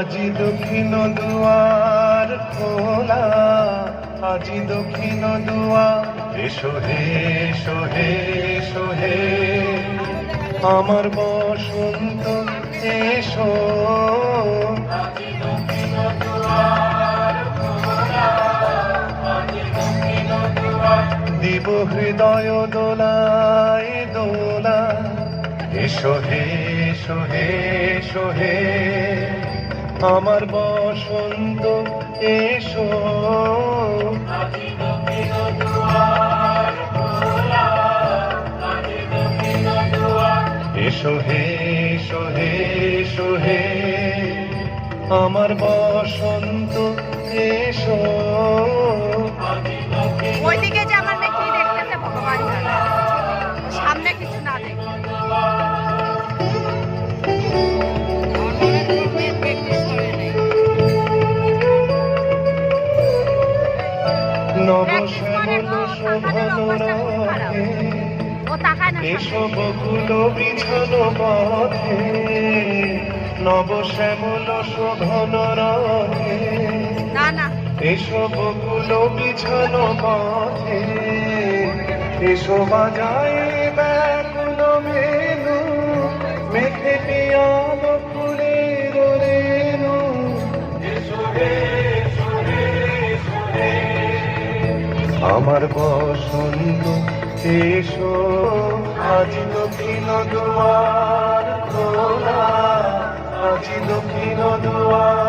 আজি দক্ষিণ দুয়ার খোলা, আজি দক্ষিণ দুয়ার। এসো হে এসো হে এসো হে আমার বসন্ত এসো। আজি দক্ষিণ দুয়ার খোলা, আজি দক্ষিণ দুয়ার। দিব হৃদয় দোলায় দোলা। এসো হে এসো হে এসো হে আমার বসন্ত এসো। আজি দক্ষিণ দুয়ার খোলা, আজি দক্ষিণ দুয়ার। এসো হে এসো হে এসো হে আমার বসন্ত এসো। ওইদিকে যে আমার মেয়ে কি দেখতেছে ভগবান জানে, সামনে কিছু না দেখে। এসো বকুল বিছানো পথে, নব শ্যামল শোভন রথে। এসো বকুল বিছানো পথে, এসো বাজায় ব্যাকুল মেনু, মেঘে পিয়াল ফুলের রেণু। এসো হে এসো হে এসো হে আমার বসন্ত এসো। আজি দক্ষিণ দুয়ার খোলা, আজি দক্ষিণ দুয়ার।